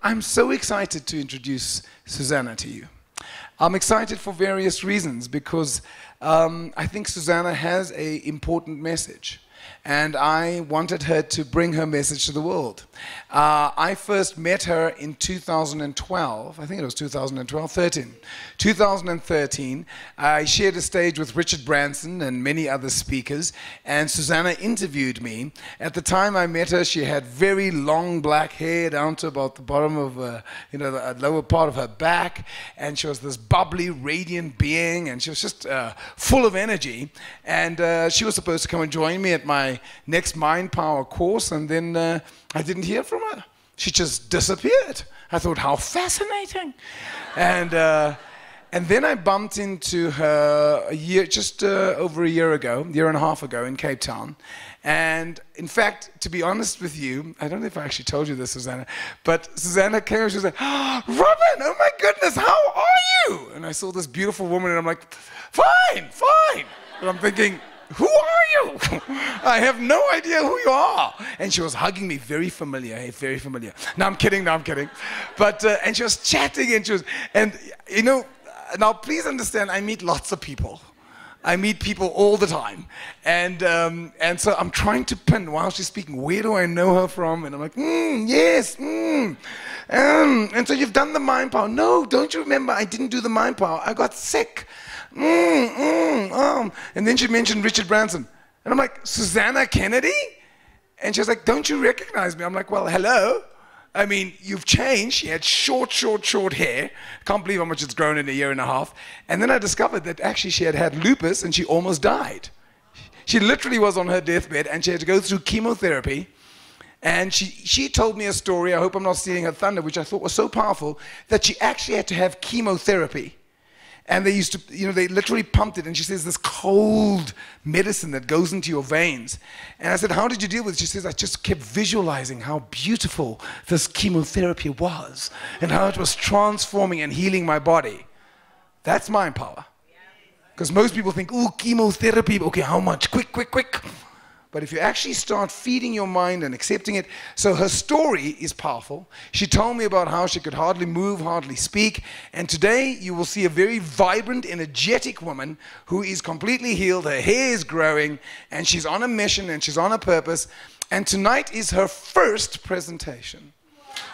I'm so excited to introduce Susanna to you. I'm excited for various reasons because I think Susanna has an important message. And I wanted her to bring her message to the world. I first met her in 2012, I think it was 2013. I shared a stage with Richard Branson and many other speakers, and Susanna interviewed me. At the time I met her, she had very long black hair down to about the bottom of, the lower part of her back, and she was this bubbly, radiant being, and she was just full of energy. And she was supposed to come and join me at my next Mind Power course, and then I didn't hear from her. She just disappeared. I thought, how fascinating. And then I bumped into her just over a year and a half ago in Cape Town. And in fact, to be honest with you, I don't know if I actually told you this, Susanna, but Susanna came and she was like, oh, Robin, oh my goodness, how are you? And I saw this beautiful woman and I'm like, fine, fine. And I'm thinking, who are you? I have no idea who you are. And she was hugging me, very familiar, hey, very familiar. No, I'm kidding, But, and she was chatting and you know, now please understand, I meet lots of people. I meet people all the time. And so I'm trying to pin while she's speaking, where do I know her from? And I'm like, yes, and so you've done the Mind Power. No, don't you remember, I didn't do the Mind Power. I got sick. And then she mentioned Richard Branson. And I'm like, Susanna Kennedy? And she was like, don't you recognize me? I'm like, well, hello. I mean, you've changed. She had short hair. Can't believe how much it's grown in a year and a half. And then I discovered that actually she had lupus and she almost died. She literally was on her deathbed and she had to go through chemotherapy. And she told me a story, I hope I'm not stealing her thunder, which I thought was so powerful, that she actually had to have chemotherapy. And they used to, they literally pumped it, and she says, this cold medicine that goes into your veins. And I said, how did you deal with it? She says, I just kept visualizing how beautiful this chemotherapy was, and how it was transforming and healing my body. That's Mind Power. Because most people think, ooh, chemotherapy, okay, how much? Quick. But if you actually start feeding your mind and accepting it, so her story is powerful. She told me about how she could hardly move, hardly speak, and today you will see a very vibrant, energetic woman who is completely healed, her hair is growing, and she's on a mission and she's on a purpose, and tonight is her first presentation.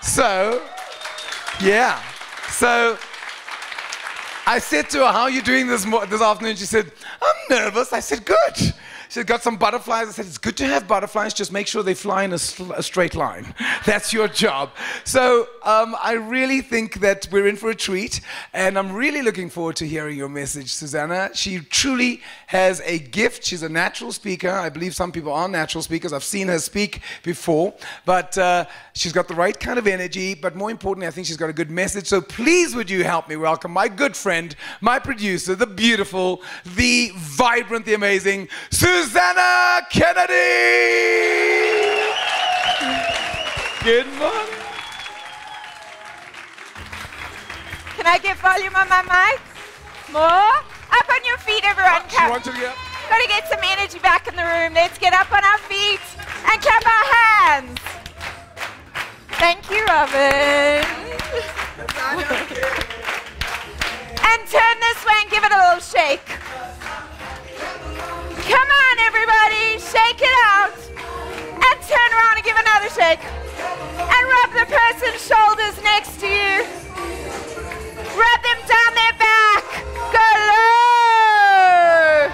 So, yeah, so I said to her, how are you doing this afternoon? She said, I'm nervous. I said, good. She said, got some butterflies. I said, it's good to have butterflies, just make sure they fly in a straight line. That's your job. So I really think that we're in for a treat, and I'm really looking forward to hearing your message, Susanna. She truly has a gift. She's a natural speaker. I believe some people are natural speakers. I've seen her speak before, but she's got the right kind of energy, but more importantly, I think she's got a good message. So please would you help me welcome my good friend, my producer, the beautiful, the vibrant, the amazing, Susanna Kennedy! Good morning. Can I get volume on my mic? More? Up on your feet, everyone. Got to get some energy back in the room. Let's get up on our feet and clap our hands. Thank you, Robin. And turn this way and give it a little shake. Come on, everybody, shake it out. And turn around and give another shake. And rub the person's shoulders next to you. Rub them down their back. Go low.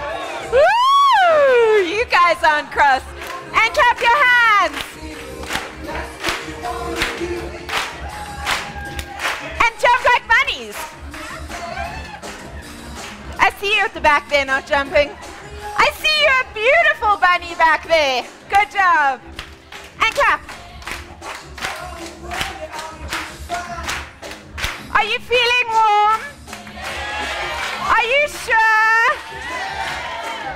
Woo! You guys aren't cross. And clap your hands. And jump like bunnies. I see you at the back there, not jumping. I see you, a beautiful bunny back there. Good job. And clap. Are you feeling warm? Are you sure?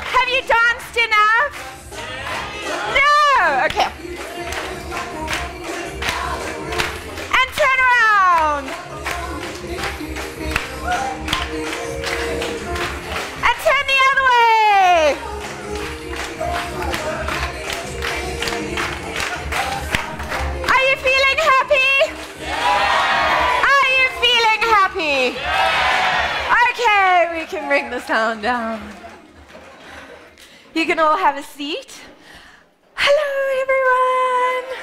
Have you danced enough? No. Okay. And turn around. And turn the other way. Are you feeling happy? Yeah. can bring the sound down. You can all have a seat. Hello, everyone.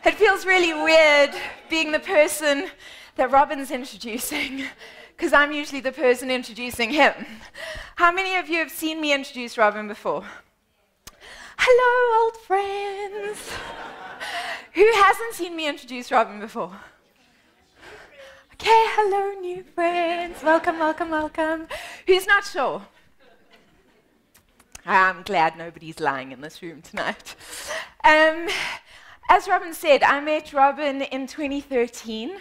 It feels really weird being the person that Robin's introducing, because I'm usually the person introducing him. How many of you have seen me introduce Robin before? Hello, old friends. Who hasn't seen me introduce Robin before? Okay, hello, new friends. Welcome, welcome, welcome. Who's not sure? I'm glad nobody's lying in this room tonight. As Robin said, I met Robin in 2013.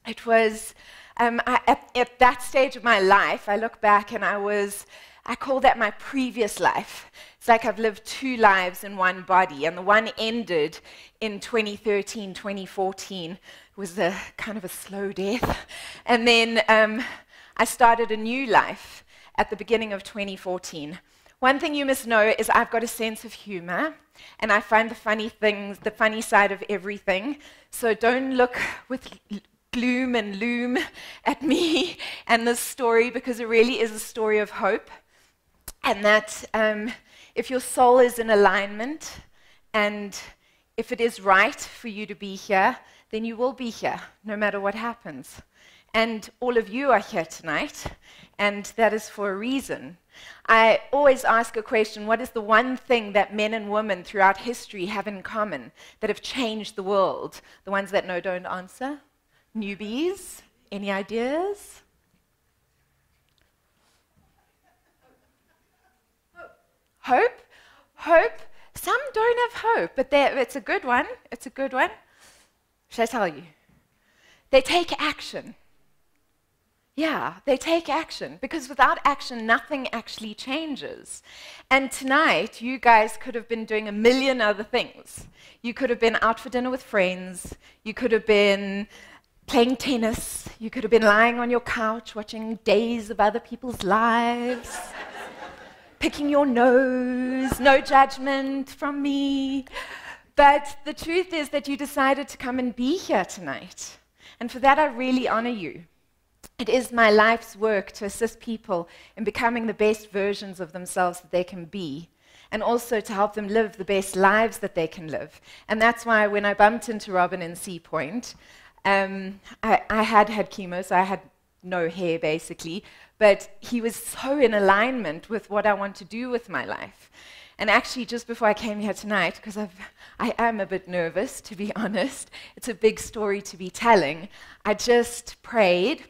It was, at that stage of my life, I look back and I call that my previous life. It's like I've lived two lives in one body, and the one ended in 2013, 2014. It was a kind of a slow death. And then I started a new life at the beginning of 2014. One thing you must know is I've got a sense of humor, and I find the funny things, the funny side of everything. So don't look with gloom and loom at me and this story, because it really is a story of hope. And that if your soul is in alignment, and if it is right for you to be here, then you will be here, no matter what happens. And all of you are here tonight, and that is for a reason. I always ask a question: what is the one thing that men and women throughout history have in common that have changed the world? The ones that know don't answer. Newbies, any ideas? Hope? Hope? Some don't have hope, but it's a good one. It's a good one. Shall I tell you? They take action. Yeah, they take action, because without action, nothing actually changes. And tonight, you guys could have been doing a million other things. You could have been out for dinner with friends. You could have been playing tennis. You could have been lying on your couch watching days of other people's lives, picking your nose, no judgment from me. But the truth is that you decided to come and be here tonight. And for that, I really honor you. It is my life's work to assist people in becoming the best versions of themselves that they can be, and also to help them live the best lives that they can live. And that's why when I bumped into Robin in Sea Point, I had chemo, so I had no hair basically, but he was so in alignment with what I want to do with my life. And actually, just before I came here tonight, because I am a bit nervous, to be honest, it's a big story to be telling, I just prayed.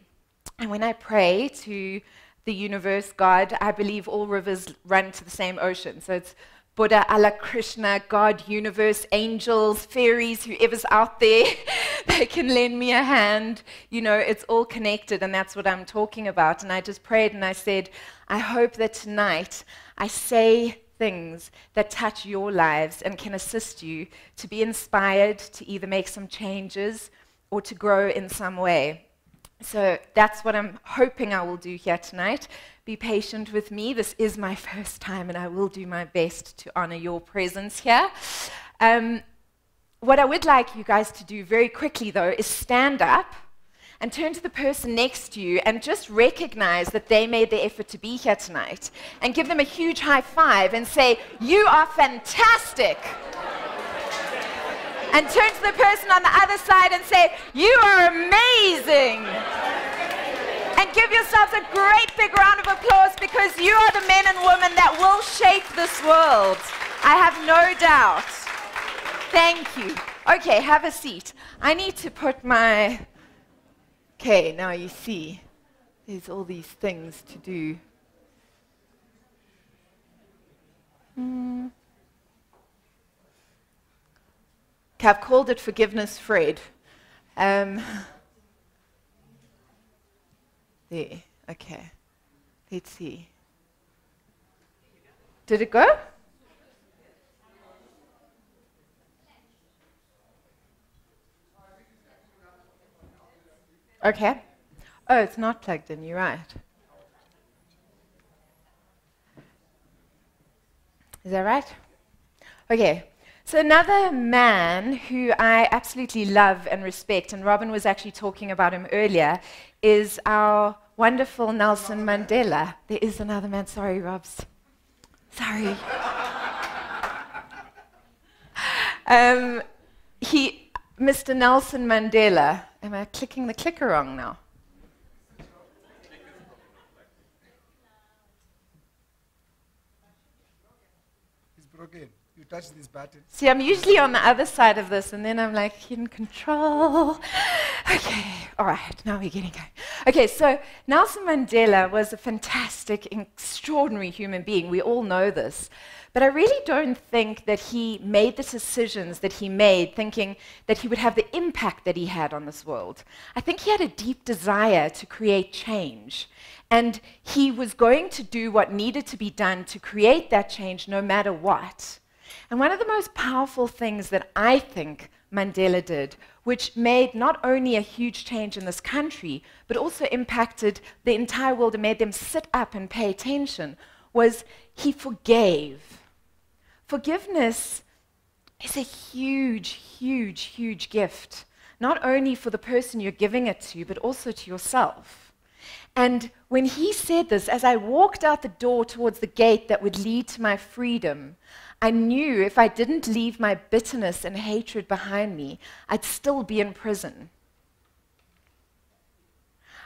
And when I pray to the universe, God, I believe all rivers run to the same ocean. So it's Buddha, Allah, Krishna, God, universe, angels, fairies, whoever's out there, they can lend me a hand. You know, it's all connected, and that's what I'm talking about. And I just prayed and I said, I hope that tonight I say things that touch your lives and can assist you to be inspired to either make some changes or to grow in some way. So that's what I'm hoping I will do here tonight. Be patient with me. This is my first time, and I will do my best to honor your presence here. What I would like you guys to do very quickly, though, is stand up and turn to the person next to you and just recognize that they made the effort to be here tonight, and give them a huge high five and say, "You are fantastic." And turn to the person on the other side and say, "You are amazing." And give yourselves a great big round of applause, because you are the men and women that will shape this world. I have no doubt. Thank you. Okay, have a seat. I need to put my... Okay, now you see, there's all these things to do. Okay, I've called it Forgiveness Fred. There, okay. Let's see. Did it go? Okay. Oh, it's not plugged in, you're right. Is that right? Okay. So another man who I absolutely love and respect, and Robin was actually talking about him earlier, is one wonderful Nelson Mandela. There is another man. Sorry, Robs. Sorry. Mr. Nelson Mandela. Am I clicking the clicker wrong now? It's broken. You touch this button. See, I'm usually on the other side of this, and then I'm like in control. Okay, all right, now we're getting going. Okay, so Nelson Mandela was a fantastic, extraordinary human being. We all know this. But I really don't think that he made the decisions that he made thinking that he would have the impact that he had on this world. I think he had a deep desire to create change. And he was going to do what needed to be done to create that change no matter what. And one of the most powerful things that I think Mandela did, which made not only a huge change in this country, but also impacted the entire world and made them sit up and pay attention, was he forgave. Forgiveness is a huge, huge, huge gift, not only for the person you're giving it to, but also to yourself. And when he said this, as I walked out the door towards the gate that would lead to my freedom, I knew if I didn't leave my bitterness and hatred behind me, I'd still be in prison.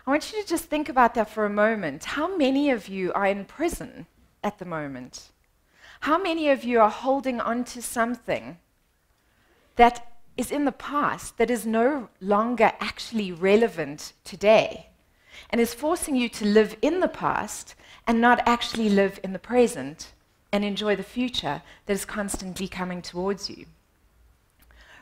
I want you to just think about that for a moment. How many of you are in prison at the moment? How many of you are holding on to something that is in the past, that is no longer actually relevant today, and is forcing you to live in the past and not actually live in the present and enjoy the future that is constantly coming towards you?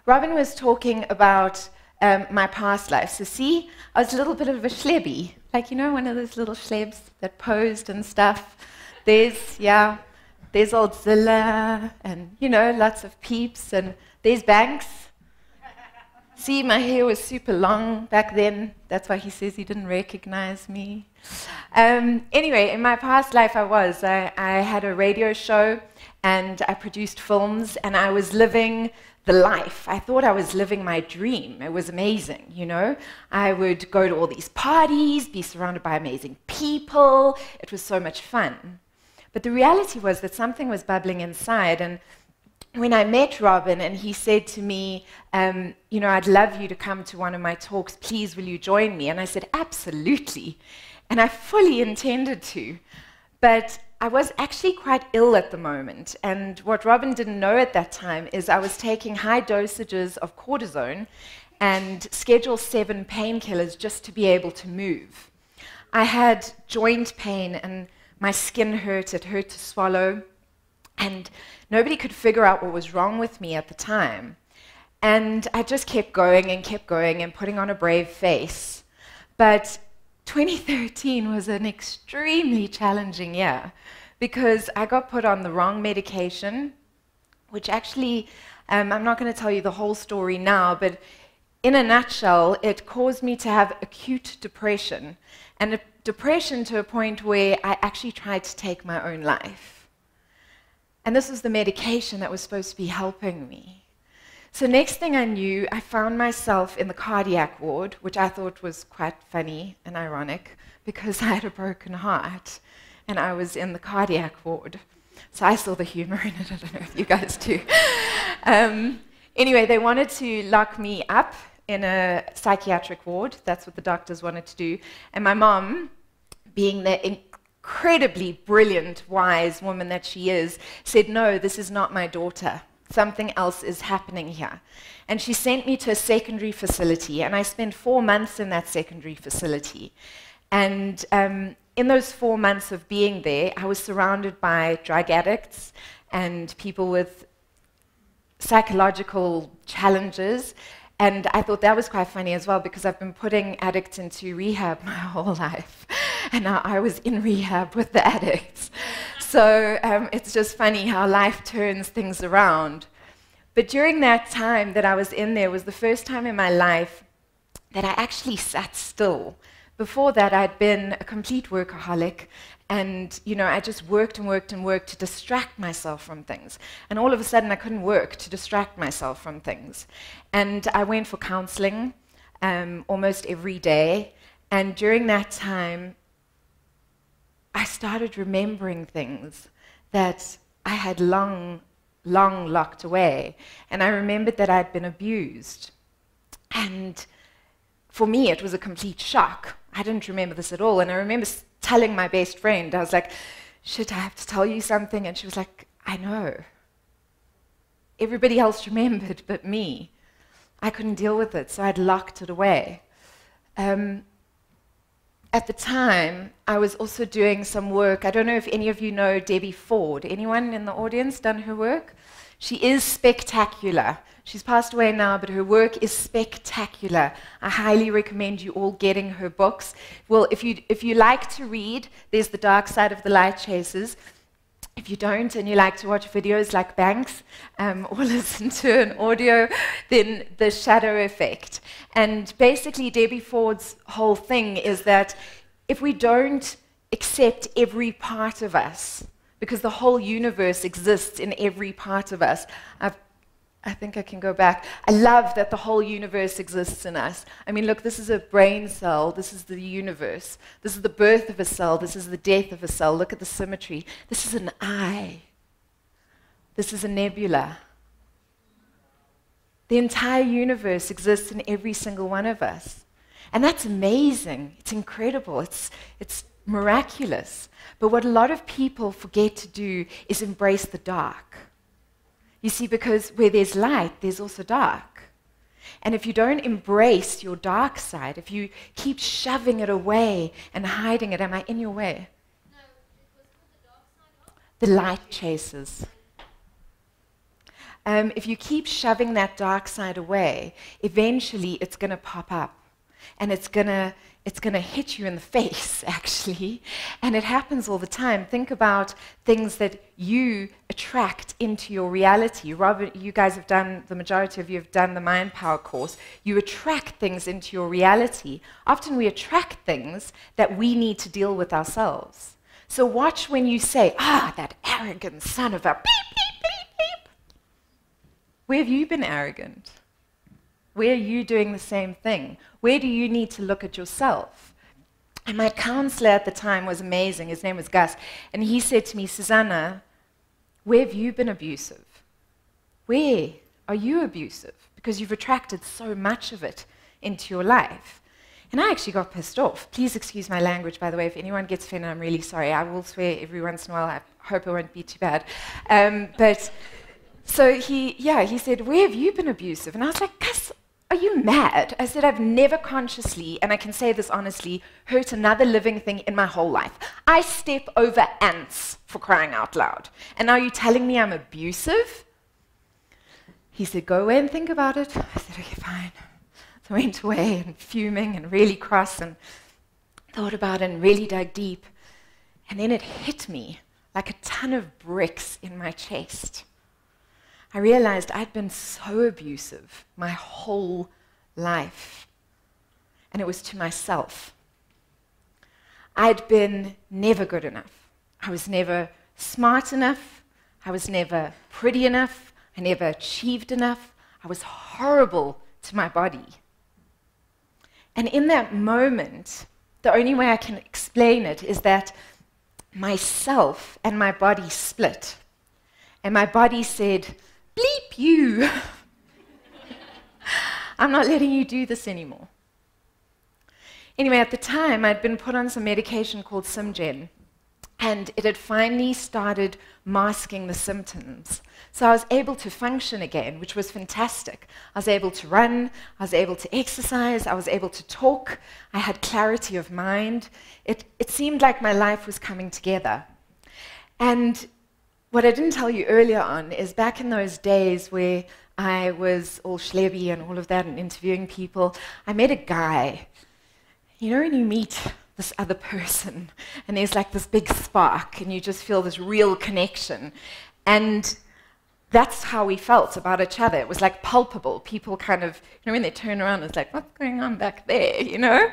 Robin was talking about my past life. So see, I was a little bit of a schlebby, like, you know, one of those little schlebs that posed and stuff. There's old Zilla, and, you know, lots of peeps, and there's Banks. See, my hair was super long back then. That's why he says he didn't recognize me. Anyway, in my past life, I had a radio show, and I produced films, and I was living the life. I thought I was living my dream. It was amazing, you know. I would go to all these parties, be surrounded by amazing people. It was so much fun. But the reality was that something was bubbling inside. And when I met Robin and he said to me, you know, I'd love you to come to one of my talks. Please, will you join me? And I said, absolutely. And I fully intended to. But I was actually quite ill at the moment. And what Robin didn't know at that time is I was taking high dosages of cortisone and Schedule 7 painkillers just to be able to move. I had joint pain and my skin hurt, it hurt to swallow, and nobody could figure out what was wrong with me at the time. And I just kept going and putting on a brave face. But 2013 was an extremely challenging year because I got put on the wrong medication, which actually, I'm not going to tell you the whole story now, but in a nutshell, it caused me to have acute depression. And depression to a point where I actually tried to take my own life. And this was the medication that was supposed to be helping me. So next thing I knew, I found myself in the cardiac ward, which I thought was quite funny and ironic because I had a broken heart and I was in the cardiac ward. So I saw the humor in it. I don't know if you guys do. Anyway, they wanted to lock me up in a psychiatric ward. That's what the doctors wanted to do. And my mom, being the incredibly brilliant, wise woman that she is, said, no, this is not my daughter. Something else is happening here. And she sent me to a secondary facility, and I spent 4 months in that secondary facility. And in those 4 months of being there, I was surrounded by drug addicts and people with psychological challenges. And I thought that was quite funny as well because I've been putting addicts into rehab my whole life. And now I was in rehab with the addicts. So it's just funny how life turns things around. But during that time that I was in there was the first time in my life that I actually sat still. Before that, I'd been a complete workaholic. And, you know, I just worked and worked and worked to distract myself from things. And all of a sudden, I couldn't work to distract myself from things. And I went for counseling almost every day. And during that time, I started remembering things that I had long locked away. And I remembered that I'd been abused. And for me, it was a complete shock. I didn't remember this at all. And I remember telling my best friend, I was like, shit, I have to tell you something. And she was like, I know. Everybody else remembered but me. I couldn't deal with it, so I'd locked it away. At the time, I was also doing some work. I don't know if any of you know Debbie Ford. Anyone in the audience done her work? She is spectacular. She's passed away now, but her work is spectacular. I highly recommend you all getting her books. Well, if you like to read, there's The Dark Side of the Light Chasers. If you don't and you like to watch videos like Banks or listen to an audio, then The Shadow Effect. And basically, Debbie Ford's whole thing is that if we don't accept every part of us, because the whole universe exists in every part of us, I think I can go back. I love that the whole universe exists in us. I mean, look, this is a brain cell. This is the universe. This is the birth of a cell. This is the death of a cell. Look at the symmetry. This is an eye. This is a nebula. The entire universe exists in every single one of us. And that's amazing. It's incredible. It's miraculous. But what a lot of people forget to do is embrace the dark. You see, because where there's light, there's also dark. And if you don't embrace your dark side, if you keep shoving it away and hiding it, am I in your way? No, it was called the dark side of? The light chasers. If you keep shoving that dark side away, eventually it's going to pop up. And it's going to hit you in the face, actually. And it happens all the time. Think about things that you attract into your reality. Robert, you guys have done, the majority of you have done the Mind Power course. You attract things into your reality. Often we attract things that we need to deal with ourselves. So watch when you say, that arrogant son of a beep, beep, beep, beep. Where have you been arrogant? Where are you doing the same thing? Where do you need to look at yourself? And my counselor at the time was amazing. His name was Gus. And he said to me, Susanna, where have you been abusive? Where are you abusive? Because you've attracted so much of it into your life. And I actually got pissed off. Please excuse my language, by the way. If anyone gets offended, I'm really sorry. I will swear every once in a while. I hope it won't be too bad. So he said, where have you been abusive? And I was like, Gus, are you mad? I said, I've never consciously, and I can say this honestly, hurt another living thing in my whole life. I step over ants, for crying out loud. And now you're telling me I'm abusive? He said, go away and think about it. I said, okay, fine. So I went away and fuming and really cross and thought about it and really dug deep. And then it hit me like a ton of bricks in my chest. I realized I'd been so abusive my whole life. And it was to myself. I'd been never good enough. I was never smart enough. I was never pretty enough. I never achieved enough. I was horrible to my body. And in that moment, the only way I can explain it is that myself and my body split. And my body said, bleep you. I'm not letting you do this anymore. Anyway, at the time, I'd been put on some medication called Simgen, and it had finally started masking the symptoms. So I was able to function again, which was fantastic. I was able to run, I was able to exercise, I was able to talk, I had clarity of mind. It seemed like my life was coming together. And what I didn't tell you earlier on is back in those days where I was all schlebby and all of that and interviewing people, I met a guy. You know when you meet this other person and there's like this big spark and you just feel this real connection. And that's how we felt about each other. It was like palpable. People kind of, you know, when they turn around, it's like, what's going on back there, you know?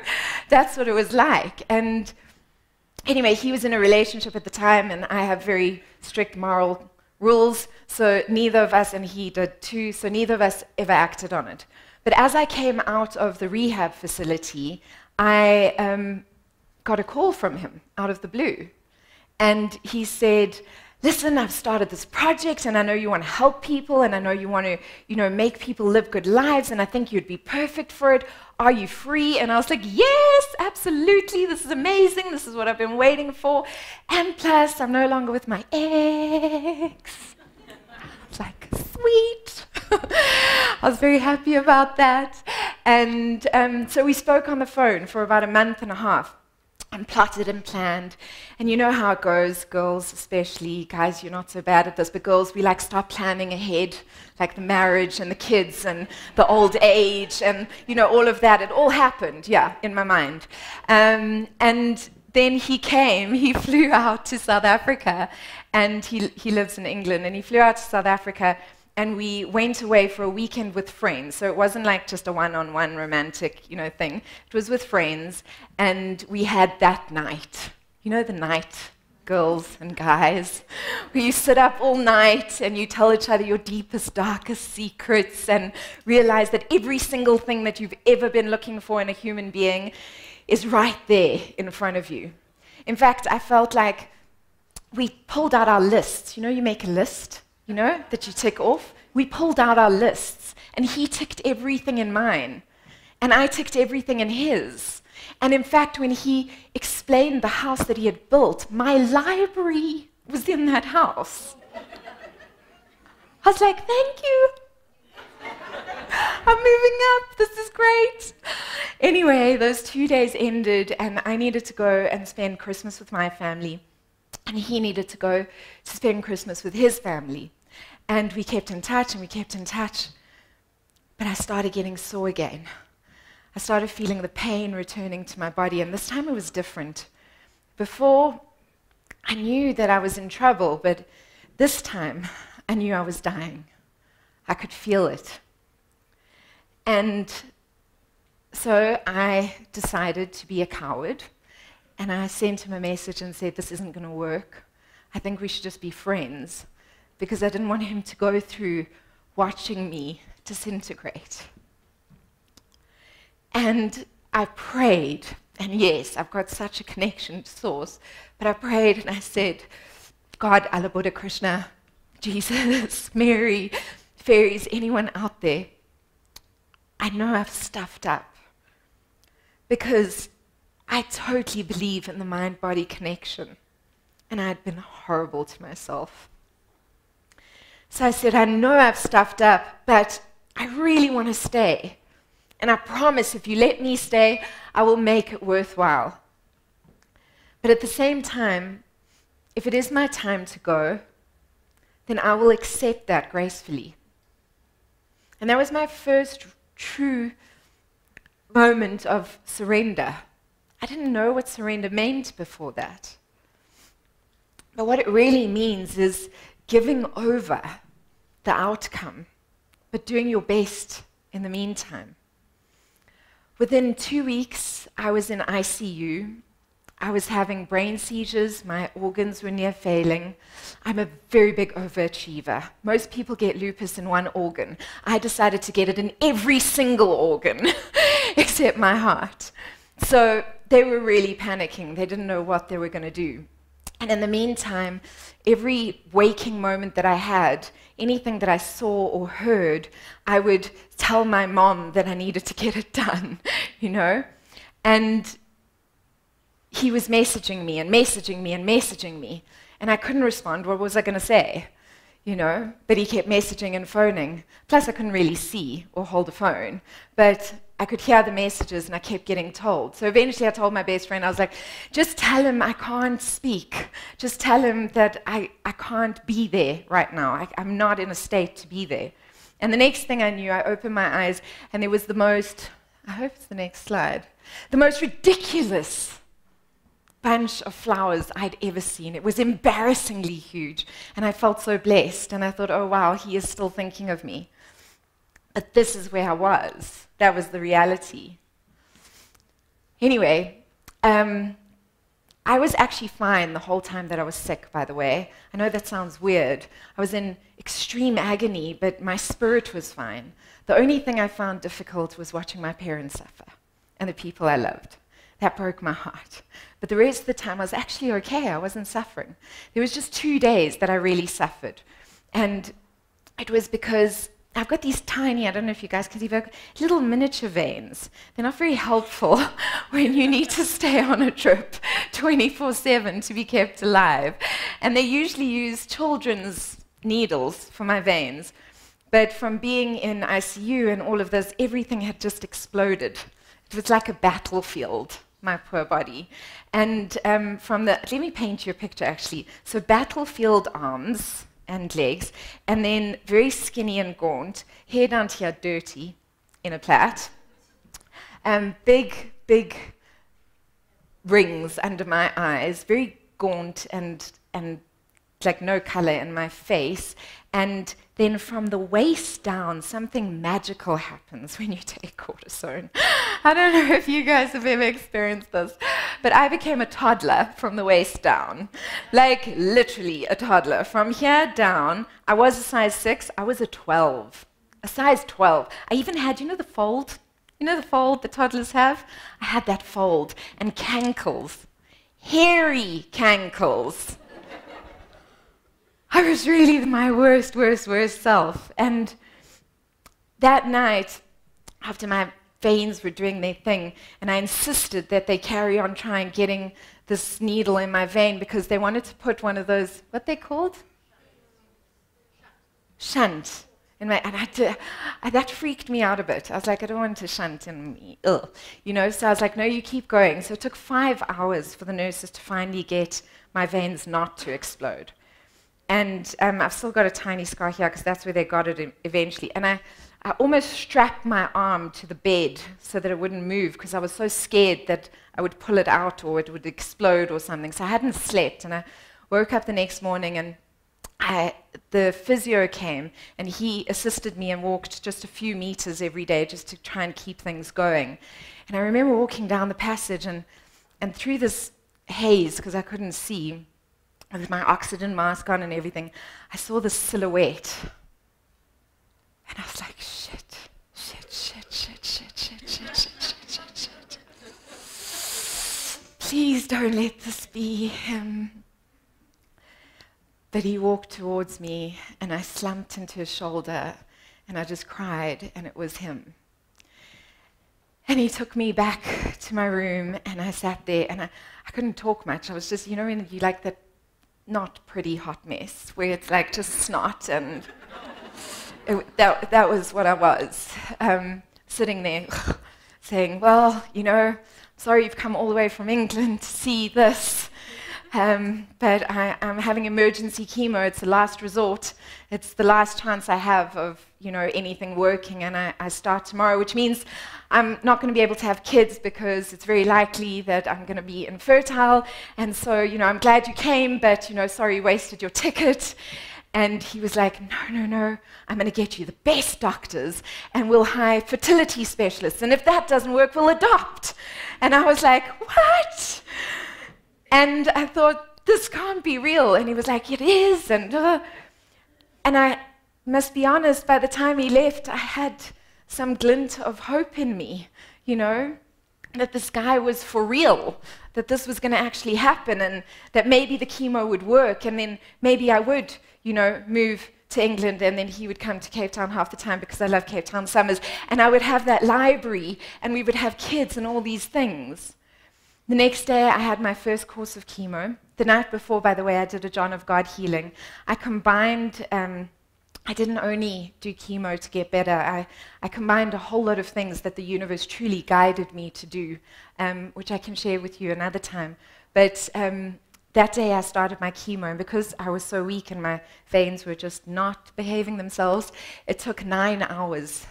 That's what it was like. And anyway, he was in a relationship at the time, and I have very strict moral rules, so neither of us, and he did too, so neither of us ever acted on it. But as I came out of the rehab facility, I got a call from him out of the blue. And he said, listen, I've started this project, and I know you want to help people, and I know you want to, make people live good lives, and I think you'd be perfect for it. Are you free? And I was like, yes, absolutely. This is amazing. This is what I've been waiting for. And plus, I'm no longer with my ex. It's like, sweet. I was very happy about that. And so we spoke on the phone for about a month and a half. And plotted and planned. And you know how it goes, girls especially. Guys, you're not so bad at this, but girls, we start planning ahead, like the marriage and the kids and the old age and, all of that. It all happened, in my mind. And then he flew out to South Africa, and he lives in England, and he flew out to South Africa, and we went away for a weekend with friends. So it wasn't like just a one-on-one romantic, thing. It was with friends, and we had that night. You know the night, girls and guys, where you sit up all night and you tell each other your deepest, darkest secrets and realize that every single thing that you've ever been looking for in a human being is right there in front of you. In fact, I felt like we pulled out our lists. You make a list, that you tick off. We pulled out our lists, and he ticked everything in mine, and I ticked everything in his. And in fact, when he explained the house that he had built, my library was in that house. I was like, thank you. I'm moving up. This is great. Anyway, those 2 days ended, and I needed to go and spend Christmas with my family, and he needed to go to spend Christmas with his family. And we kept in touch, and we kept in touch. But I started getting sore again. I started feeling the pain returning to my body, and this time it was different. Before, I knew that I was in trouble, but this time, I knew I was dying. I could feel it. And so I decided to be a coward, and I sent him a message and said, this isn't going to work. I think we should just be friends, because I didn't want him to go through watching me disintegrate. And I prayed, and yes, I've got such a connection to Source, but I prayed and I said, God, Allah, Buddha, Krishna, Jesus, Mary, fairies, anyone out there, I know I've stuffed up, because I totally believe in the mind-body connection, and I had been horrible to myself. So I said, I know I've stuffed up, but I really want to stay. And I promise if you let me stay, I will make it worthwhile. But at the same time, if it is my time to go, then I will accept that gracefully. And that was my first true moment of surrender. I didn't know what surrender meant before that. But what it really means is giving over the outcome, but doing your best in the meantime. Within 2 weeks, I was in ICU. I was having brain seizures. My organs were near failing. I'm a very big overachiever. Most people get lupus in one organ. I decided to get it in every single organ except my heart. So they were really panicking. They didn't know what they were going to do. And in the meantime, every waking moment that I had, anything that I saw or heard, I would tell my mom that I needed to get it done, And he was messaging me and messaging me and messaging me, and I couldn't respond. What was I going to say? But he kept messaging and phoning. Plus, I couldn't really see or hold a phone, but I could hear the messages, and I kept getting told. So eventually I told my best friend, I was like, just tell him I can't speak. Just tell him that I can't be there right now. I'm not in a state to be there. And the next thing I knew, I opened my eyes, and there was the most, I hope it's the next slide, the most ridiculous bunch of flowers I'd ever seen. It was embarrassingly huge, and I felt so blessed, and I thought, oh wow, he is still thinking of me. But this is where I was. That was the reality. Anyway, I was actually fine the whole time that I was sick, by the way. I know that sounds weird. I was in extreme agony, but my spirit was fine. The only thing I found difficult was watching my parents suffer and the people I loved. that broke my heart. But the rest of the time, I was actually okay. I wasn't suffering. There was just 2 days that I really suffered. And it was because I've got these tiny, I don't know if you guys can see, little miniature veins. They're not very helpful when you need to stay on a trip 24/7 to be kept alive. And they usually use children's needles for my veins. But from being in ICU and all of this, everything had just exploded. It was like a battlefield, my poor body. And let me paint you a picture actually. So battlefield arms and legs, and then very skinny and gaunt, hair down to here dirty in a plait, big rings under my eyes, very gaunt and like no color in my face. And then from the waist down, something magical happens when you take cortisone. I don't know if you guys have ever experienced this, but I became a toddler from the waist down. Like literally a toddler. From here down, I was a size 6, I was a 12. A size 12. I even had, you know the fold? You know the fold that toddlers have? I had that fold. And cankles. Hairy cankles. I was really my worst self. And that night, after my veins were doing their thing, and I insisted that they carry on trying getting this needle in my vein because they wanted to put one of those, what they called? Shunt. In my, and that freaked me out a bit. I was like, I don't want a shunt in me. Ugh. You know, so I was like, no, you keep going. So it took 5 hours for the nurses to finally get my veins not to explode. And I've still got a tiny scar here because that's where they got it eventually. And I almost strapped my arm to the bed so that it wouldn't move because I was so scared that I would pull it out or it would explode or something. So I hadn't slept. And I woke up the next morning and the physio came and he assisted me and walked just a few meters every day just to try and keep things going. And I remember walking down the passage and through this haze, because I couldn't see, with my oxygen mask on and everything, I saw this silhouette. And I was like, shit. Please don't let this be him. But he walked towards me and I slumped into his shoulder and I just cried and it was him. And he took me back to my room and I sat there and I couldn't talk much. I was just, you know, when you like that not pretty hot mess where it's like just snot and that was what I was, sitting there saying, well, you know, sorry you've come all the way from England to see this, but I'm having emergency chemo. It's the last resort. It's the last chance I have of, you know, anything working, and I start tomorrow, which means I'm not going to be able to have kids because it's very likely that I'm going to be infertile. And so, you know, I'm glad you came, but, you know, sorry you wasted your ticket. And he was like, no, I'm going to get you the best doctors and we'll hire fertility specialists. And if that doesn't work, we'll adopt. And I was like, what? And I thought, this can't be real. And he was like, it is. And I must be honest, by the time he left, I had some glint of hope in me, you know, that this guy was for real, that this was going to actually happen, and that maybe the chemo would work, and then maybe I would, you know, move to England, and then he would come to Cape Town half the time because I love Cape Town summers, and I would have that library, and we would have kids and all these things. The next day, I had my first course of chemo. The night before, by the way, I did a John of God healing. I combined I didn't only do chemo to get better. I combined a whole lot of things that the universe truly guided me to do, which I can share with you another time. But that day I started my chemo, and because I was so weak and my veins were just not behaving themselves, it took 9 hours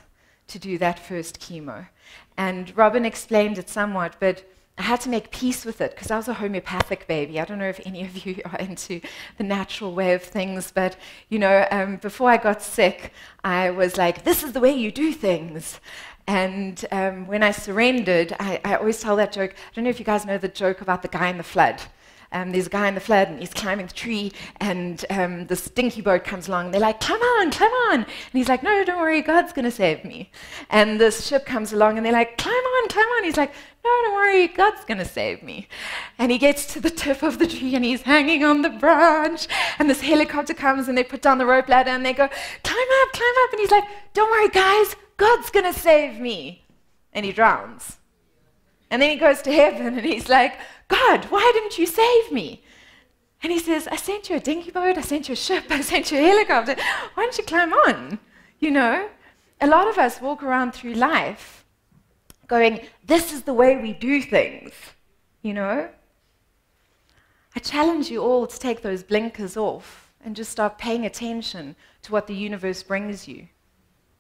to do that first chemo. And Robin explained it somewhat, but I had to make peace with it because I was a homeopathic baby. I don't know if any of you are into the natural way of things, but you know, before I got sick, I was like, this is the way you do things. And when I surrendered, I always tell that joke. I don't know if you guys know the joke about the guy in the flood. there's a guy in the flood and he's climbing the tree, and this dinky boat comes along. And they're like, climb on, climb on. And he's like, no, don't worry, God's going to save me. And this ship comes along and they're like, climb on, climb on. He's like, no, don't worry, God's going to save me. And he gets to the tip of the tree and he's hanging on the branch. And this helicopter comes and they put down the rope ladder and they go, climb up, climb up. And he's like, don't worry, guys, God's going to save me. And he drowns. And then he goes to heaven and he's like, God, why didn't you save me? And he says, I sent you a dinky boat, I sent you a ship, I sent you a helicopter. Why don't you climb on? You know, a lot of us walk around through life going, this is the way we do things, you know? I challenge you all to take those blinkers off and just start paying attention to what the universe brings you,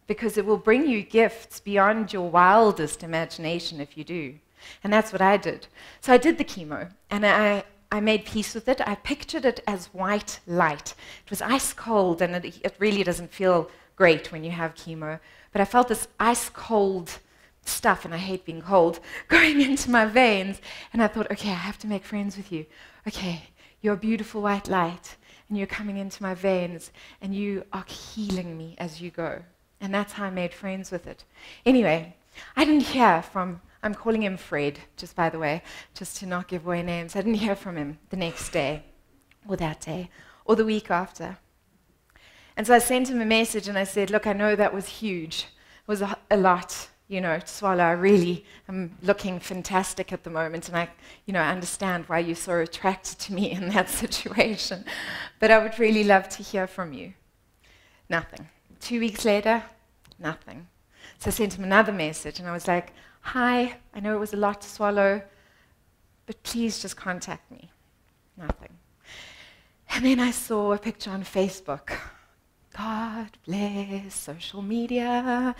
because it will bring you gifts beyond your wildest imagination if you do. And that's what I did. So I did the chemo, and I made peace with it. I pictured it as white light. It was ice cold, and it really doesn't feel great when you have chemo. But I felt this ice cold stuff, and I hate being cold, going into my veins. And I thought, okay, I have to make friends with you. Okay, you're a beautiful white light, and you're coming into my veins, and you are healing me as you go. And that's how I made friends with it. Anyway, I didn't hear from, I'm calling him Fred, just by the way, just to not give away names. I didn't hear from him the next day, or that day, or the week after. And so I sent him a message and I said, look, I know that was huge. It was a lot, you know, to swallow. I really am looking fantastic at the moment, and I understand why you're so attracted to me in that situation. But I would really love to hear from you. Nothing. 2 weeks later, nothing. So I sent him another message, and I was like, hi, I know it was a lot to swallow, but please just contact me. Nothing. And then I saw a picture on Facebook. God bless social media.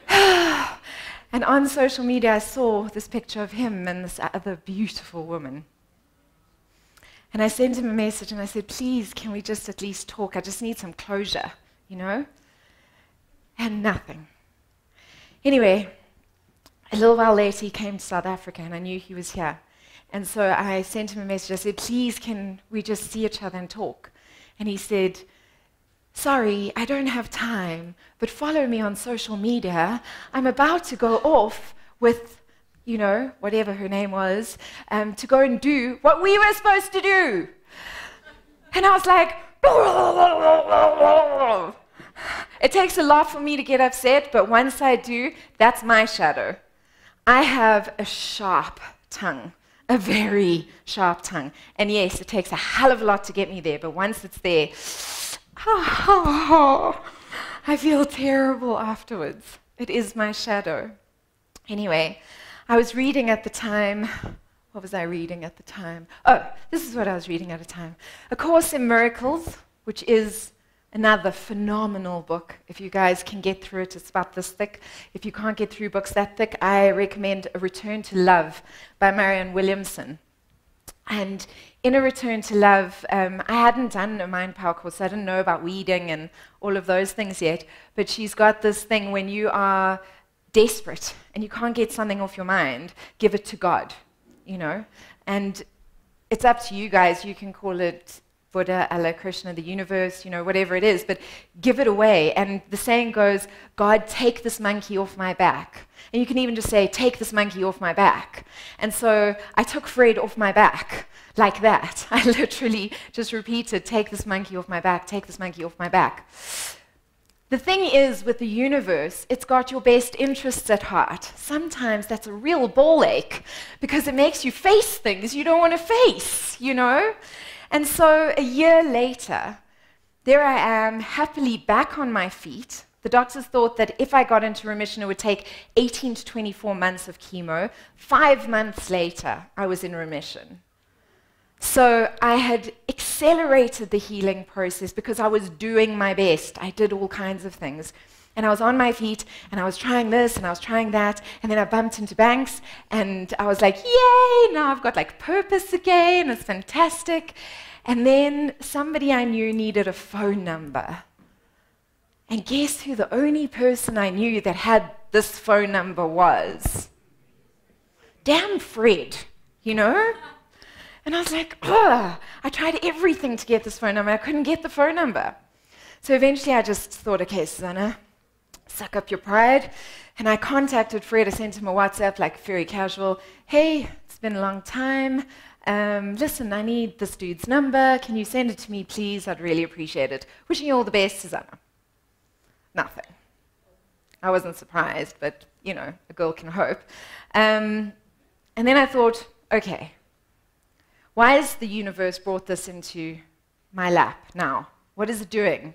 And on social media, I saw this picture of him and this other beautiful woman. And I sent him a message, and I said, please, can we just at least talk? I just need some closure, you know? And nothing. Anyway, a little while later, he came to South Africa, and I knew he was here. And so I sent him a message. I said, please, can we just see each other and talk? And he said, sorry, I don't have time, but follow me on social media. I'm about to go off with, you know, whatever her name was, to go and do what we were supposed to do. And I was like, it takes a lot for me to get upset, but once I do, that's my shadow. I have a sharp tongue, a very sharp tongue. And yes, it takes a hell of a lot to get me there, but once it's there, I feel terrible afterwards. It is my shadow. Anyway, I was reading at the time. What was I reading at the time? Oh, this is what I was reading at the time. A Course in Miracles, which is another phenomenal book. If you guys can get through it, it's about this thick. If you can't get through books that thick, I recommend A Return to Love by Marianne Williamson. And in A Return to Love, I hadn't done a Mind Power course, so I didn't know about weeding and all of those things yet, but she's got this thing when you are desperate and you can't get something off your mind, give it to God, you know? And it's up to you guys. You can call it Buddha, Allah, Krishna, the universe, you know, whatever it is, but give it away. And the saying goes, God, take this monkey off my back. And you can even just say, take this monkey off my back. And so I took Fred off my back, like that. I literally just repeated, take this monkey off my back, take this monkey off my back. The thing is, with the universe, it's got your best interests at heart. Sometimes that's a real ball ache, because it makes you face things you don't want to face, you know? And so a year later, there I am, happily back on my feet. The doctors thought that if I got into remission, it would take 18 to 24 months of chemo. 5 months later, I was in remission. So I had accelerated the healing process because I was doing my best. I did all kinds of things. And I was on my feet, and I was trying this, and I was trying that, and then I bumped into Banks, and I was like, yay, now I've got like purpose again, it's fantastic. And then somebody I knew needed a phone number. And guess who the only person I knew that had this phone number was? Damn Fred, you know? And I was like, ugh, I tried everything to get this phone number. I couldn't get the phone number. So eventually I just thought, okay, Susanna, suck up your pride. And I contacted Fred. I sent him a WhatsApp, like very casual. Hey, it's been a long time. Listen, I need this dude's number. Can you send it to me, please? I'd really appreciate it. Wishing you all the best, Susanna. Nothing. I wasn't surprised, but, you know, a girl can hope. And then I thought, okay, why has the universe brought this into my lap now? What is it doing?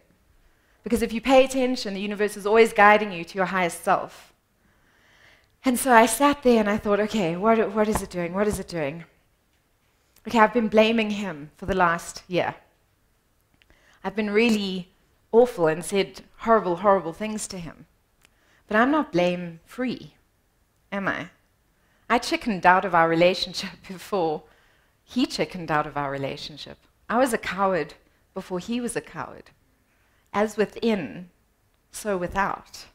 Because if you pay attention, the universe is always guiding you to your highest self. And so I sat there and I thought, okay, what is it doing? What is it doing? Okay, I've been blaming him for the last year. I've been really awful and said horrible, horrible things to him. But I'm not blame-free, am I? I chickened out of our relationship before he chickened out of our relationship. I was a coward before he was a coward. As within, so without.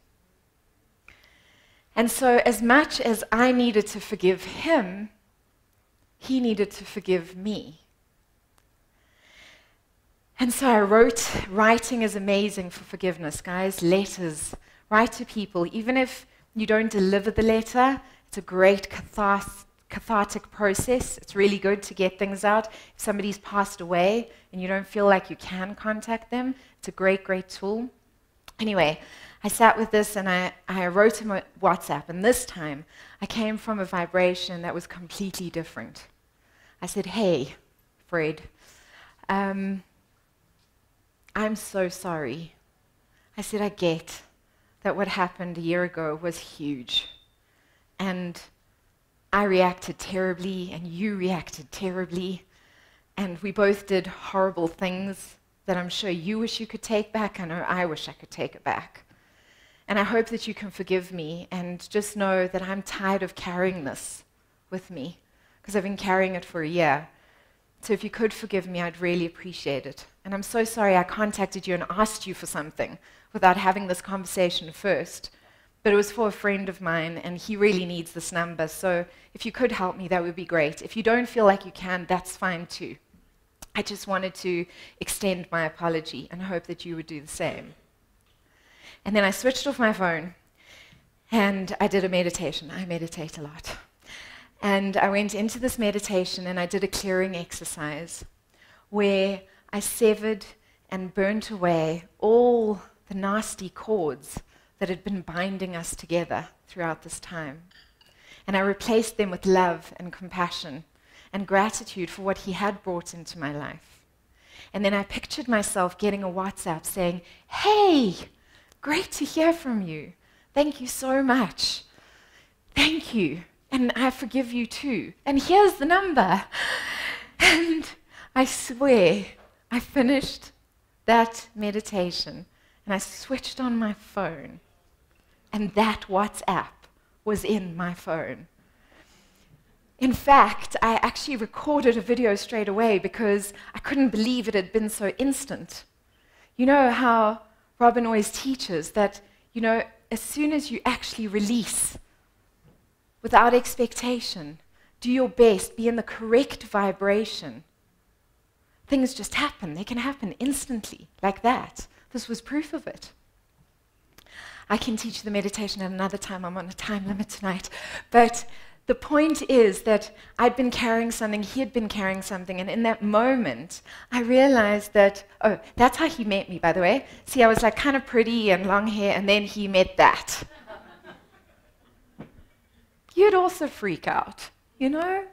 And so as much as I needed to forgive him, he needed to forgive me. And so I wrote, writing is amazing for forgiveness, guys. Letters, write to people. Even if you don't deliver the letter, it's a great cathartic process. It's really good to get things out. If somebody's passed away and you don't feel like you can contact them, it's a great, great tool. Anyway, I sat with this and I wrote him a WhatsApp, and this time I came from a vibration that was completely different. I said, hey, Fred, I'm so sorry. I said, I get that what happened a year ago was huge, and I reacted terribly, and you reacted terribly, and we both did horrible things that I'm sure you wish you could take back. I know I wish I could take it back. And I hope that you can forgive me and just know that I'm tired of carrying this with me, because I've been carrying it for a year. So if you could forgive me, I'd really appreciate it. And I'm so sorry I contacted you and asked you for something without having this conversation first. But it was for a friend of mine, and he really needs this number. So if you could help me, that would be great. If you don't feel like you can, that's fine too. I just wanted to extend my apology and hope that you would do the same. And then I switched off my phone, and I did a meditation. I meditate a lot. And I went into this meditation, and I did a clearing exercise where I severed and burnt away all the nasty cords that had been binding us together throughout this time. And I replaced them with love and compassion and gratitude for what he had brought into my life. And then I pictured myself getting a WhatsApp saying, hey, great to hear from you. Thank you so much. Thank you. And I forgive you too. And here's the number. And I swear, I finished that meditation and I switched on my phone. And that WhatsApp was in my phone. In fact, I actually recorded a video straight away because I couldn't believe it had been so instant. You know how Robin always teaches that, you know, as soon as you actually release without expectation, do your best, be in the correct vibration, things just happen. They can happen instantly, like that. This was proof of it. I can teach the meditation at another time. I'm on a time limit tonight. But the point is that I'd been carrying something, he had been carrying something, and in that moment, I realized that, oh, that's how he met me, by the way. See, I was like kind of pretty and long hair, and then he met that. You'd also freak out, you know?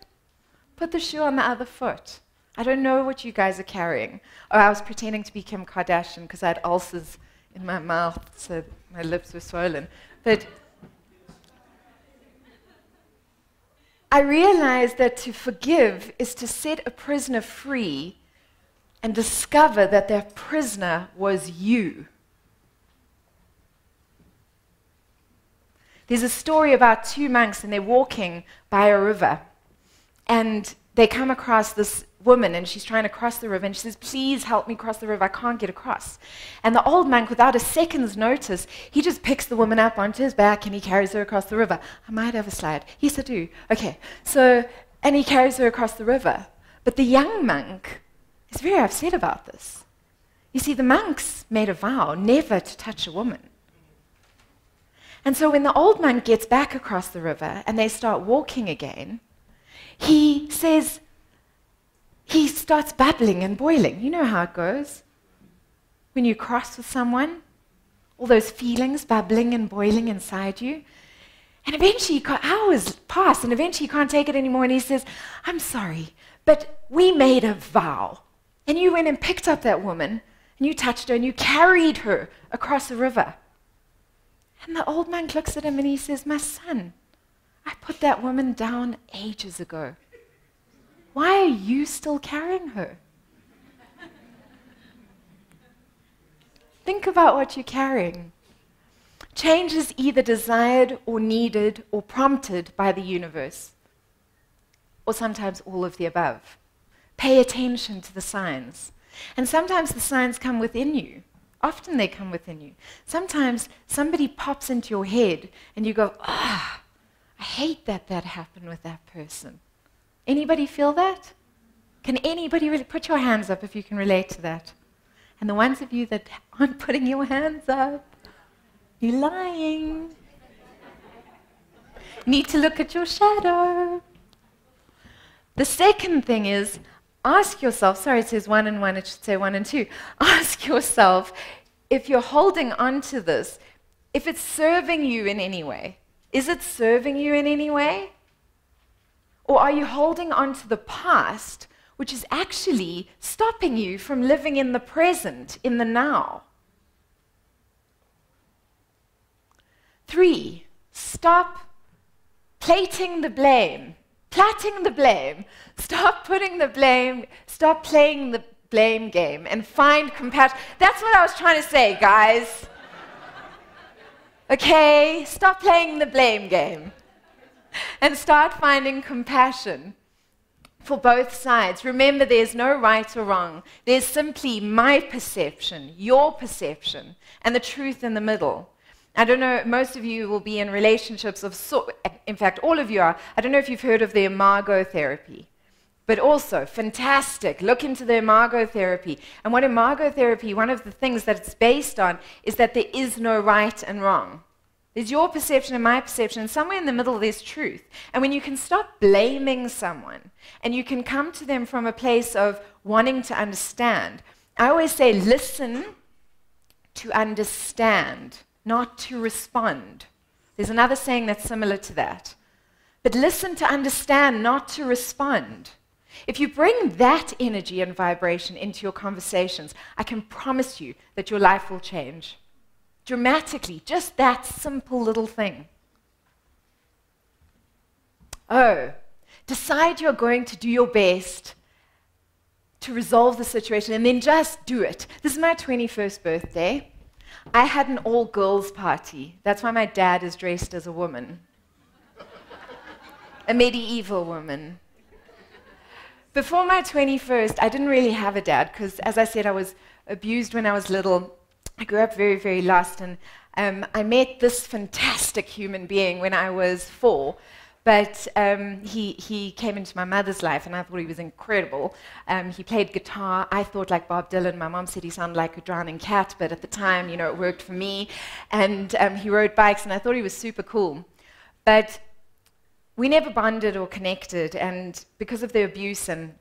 Put the shoe on the other foot. I don't know what you guys are carrying. Oh, I was pretending to be Kim Kardashian because I had ulcers in my mouth, so my lips were swollen. But I realized that to forgive is to set a prisoner free and discover that that prisoner was you. There's a story about two monks, and they're walking by a river, and they come across this woman, and she's trying to cross the river, and she says, please help me cross the river, I can't get across. And the old monk, without a second's notice, he just picks the woman up onto his back, and he carries her across the river. I might have a slide. Yes, I do. Okay, so, and he carries her across the river. But the young monk is very upset about this. You see, the monks made a vow never to touch a woman. And so when the old monk gets back across the river and they start walking again, he says, he starts bubbling and boiling. You know how it goes. When you cross with someone, all those feelings bubbling and boiling inside you. And eventually, hours pass, and eventually you can't take it anymore. And he says, I'm sorry, but we made a vow. And you went and picked up that woman, and you touched her, and you carried her across the river. And the old monk looks at him and he says, my son, I put that woman down ages ago. Why are you still carrying her? Think about what you're carrying. Change is either desired or needed or prompted by the universe, or sometimes all of the above. Pay attention to the signs. And sometimes the signs come within you. Often they come within you. Sometimes somebody pops into your head and you go, I hate that happened with that person. Anybody feel that? Can anybody really put your hands up if you can relate to that? And the ones of you that aren't putting your hands up, you're lying. You need to look at your shadow. The second thing is, ask yourself, sorry, it says 1 and 1, it should say 1 and 2. Ask yourself, if you're holding on to this, if it's serving you in any way. Is it serving you in any way? Or are you holding on to the past, which is actually stopping you from living in the present, in the now? 3, stop plating the blame. Plotting the blame. Stop putting the blame, stop playing the blame game and find compassion. That's what I was trying to say, guys. Okay, stop playing the blame game and start finding compassion for both sides. Remember, there's no right or wrong. There's simply my perception, your perception, and the truth in the middle. I don't know, most of you will be in relationships of in fact, all of you are. I don't know if you've heard of the imago therapy, but also fantastic. Look into the imago therapy. And what imago therapy, one of the things that it's based on is that there is no right and wrong. There's your perception and my perception, and somewhere in the middle there's truth. And when you can stop blaming someone and you can come to them from a place of wanting to understand, I always say listen to understand, not to respond. There's another saying that's similar to that. But listen to understand, not to respond. If you bring that energy and vibration into your conversations, I can promise you that your life will change. Dramatically, just that simple little thing. Decide you're going to do your best to resolve the situation and then just do it. This is my 21st birthday. I had an all-girls party. That's why my dad is dressed as a woman. A medieval woman. Before my 21st, I didn't really have a dad because, as I said, I was abused when I was little. I grew up very, very lost, and I met this fantastic human being when I was 4. But he came into my mother's life, and I thought he was incredible. He played guitar. I thought like Bob Dylan. My mom said he sounded like a drowning cat, but at the time, you know, it worked for me. And he rode bikes, and I thought he was super cool. But we never bonded or connected, and because of the abuse and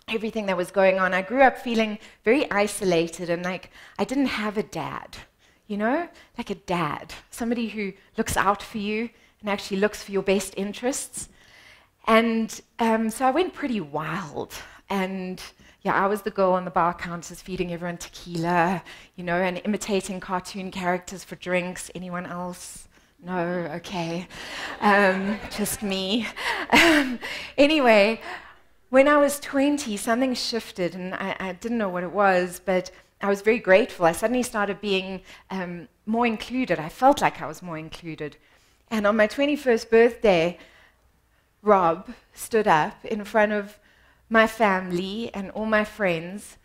everything that was going on, I grew up feeling very isolated, and like I didn't have a dad, you know, like a dad, somebody who looks out for you and actually looks for your best interests. And so I went pretty wild. And yeah, I was the girl on the bar counters feeding everyone tequila, you know, and imitating cartoon characters for drinks. Anyone else? No? Okay. Just me. Anyway, when I was 20, something shifted, and I didn't know what it was, but I was very grateful. I suddenly started being more included. I felt like I was more included. And on my 21st birthday, Rob stood up in front of my family and all my friends,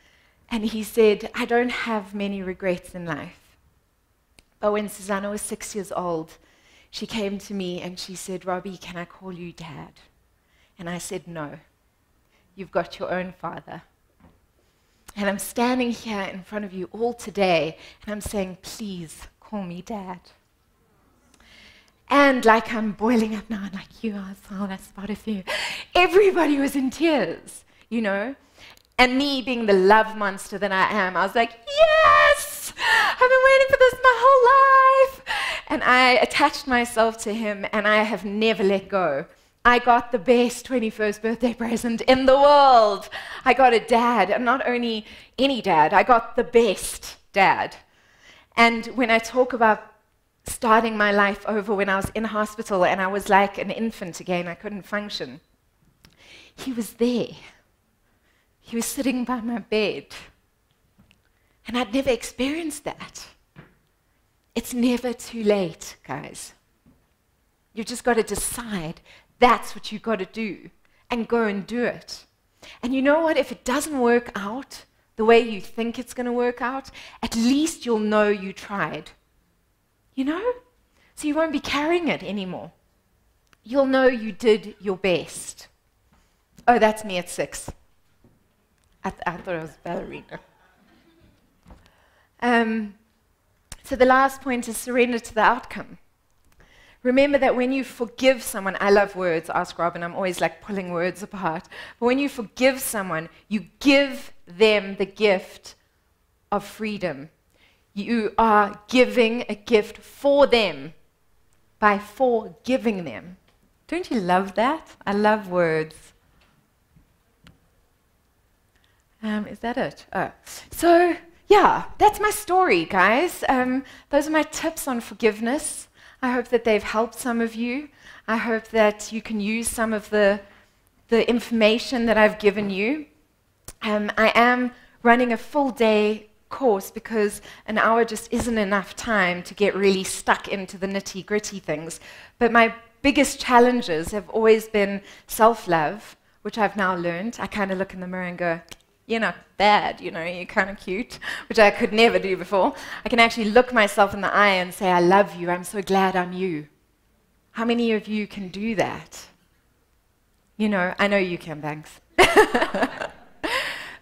and he said, I don't have many regrets in life. But when Susanna was 6 years old, she came to me and she said, Robbie, can I call you Dad? And I said, no. you've got your own father. And I'm standing here in front of you all today, and I'm saying, please call me Dad. And like I'm boiling up now, and like you are, so that's part of you. Everybody was in tears, you know? And me being the love monster that I am, I was like, yes! I've been waiting for this my whole life! And I attached myself to him, and I have never let go. I got the best 21st birthday present in the world. I got a dad, and not only any dad, I got the best dad. And when I talk about starting my life over when I was in hospital and I was like an infant again, I couldn't function, he was there. He was sitting by my bed. And I'd never experienced that. It's never too late, guys. You've just got to decide that's what you've got to do and go and do it. And you know what? If it doesn't work out the way you think it's going to work out, at least you'll know you tried. You know? So you won't be carrying it anymore. You'll know you did your best. Oh, that's me at 6. I thought I was a ballerina. So the last point is surrender to the outcome. Remember that when you forgive someone, I love words, ask Robin, I'm always like pulling words apart. But when you forgive someone, you give them the gift of freedom. You are giving a gift for them by forgiving them. Don't you love that? I love words. Is that it? Oh. So, yeah, that's my story, guys. Those are my tips on forgiveness. I hope that they've helped some of you. I hope that you can use some of the information that I've given you. I am running a full day course because an hour just isn't enough time to get really stuck into the nitty-gritty things. But my biggest challenges have always been self-love, which I've now learned. I kind of look in the mirror and go, you're not bad, you know, you're kind of cute, which I could never do before. I can actually look myself in the eye and say, I love you, I'm so glad I'm you. How many of you can do that? You know, I know you can, thanks.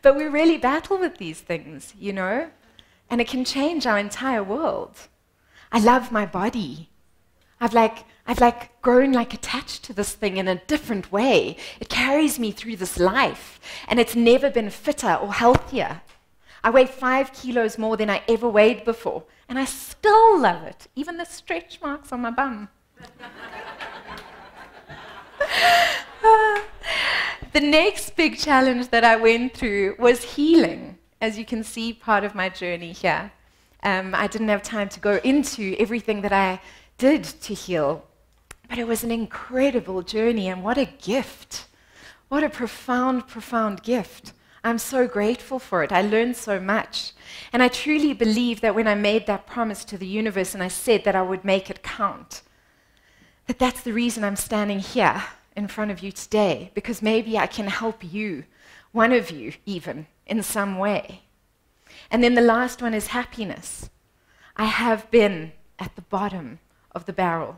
But we really battle with these things, you know, and it can change our entire world. I love my body. I've grown like attached to this thing in a different way. It carries me through this life, and it's never been fitter or healthier. I weigh 5 kilos more than I ever weighed before, and I still love it, even the stretch marks on my bum. The next big challenge that I went through was healing, as you can see part of my journey here. I didn't have time to go into everything that I did to heal. But it was an incredible journey, and what a gift. What a profound, profound gift. I'm so grateful for it. I learned so much. And I truly believe that when I made that promise to the universe and I said that I would make it count, that that's the reason I'm standing here in front of you today, because maybe I can help you, one of you even, in some way. And then the last one is happiness. I have been at the bottom of the barrel.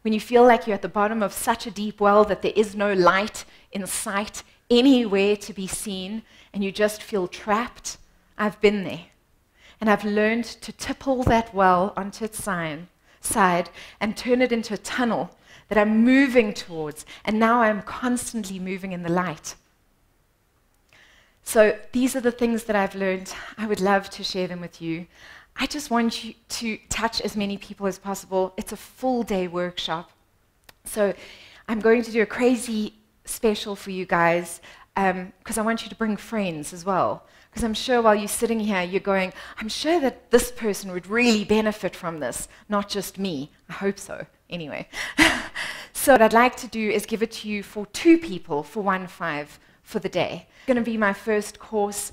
When you feel like you're at the bottom of such a deep well that there is no light in sight anywhere to be seen, and you just feel trapped, I've been there. And I've learned to tipple that well onto its side and turn it into a tunnel that I'm moving towards, and now I'm constantly moving in the light. So these are the things that I've learned. I would love to share them with you. I just want you to touch as many people as possible. It's a full-day workshop. So I'm going to do a crazy special for you guys because I want you to bring friends as well. Because I'm sure while you're sitting here, you're going, I'm sure that this person would really benefit from this, not just me. I hope so, anyway. So what I'd like to do is give it to you for 2 people for 1.5 for the day. It's going to be my first course.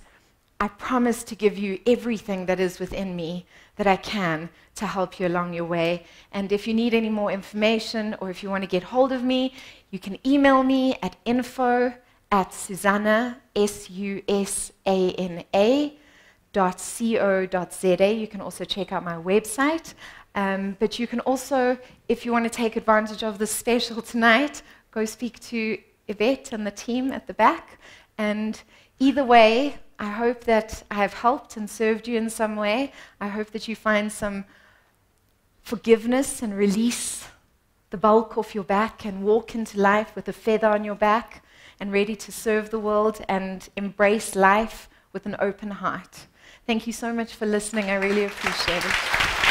I promise to give you everything that is within me that I can to help you along your way. And if you need any more information or if you want to get hold of me, you can email me at info@susana, susana.co.za. You can also check out my website. But you can also, if you want to take advantage of this special tonight, go speak to Yvette and the team at the back. And either way, I hope that I have helped and served you in some way. I hope that you find some forgiveness and release the bulk off your back and walk into life with a feather on your back and ready to serve the world and embrace life with an open heart. Thank you so much for listening. I really appreciate it.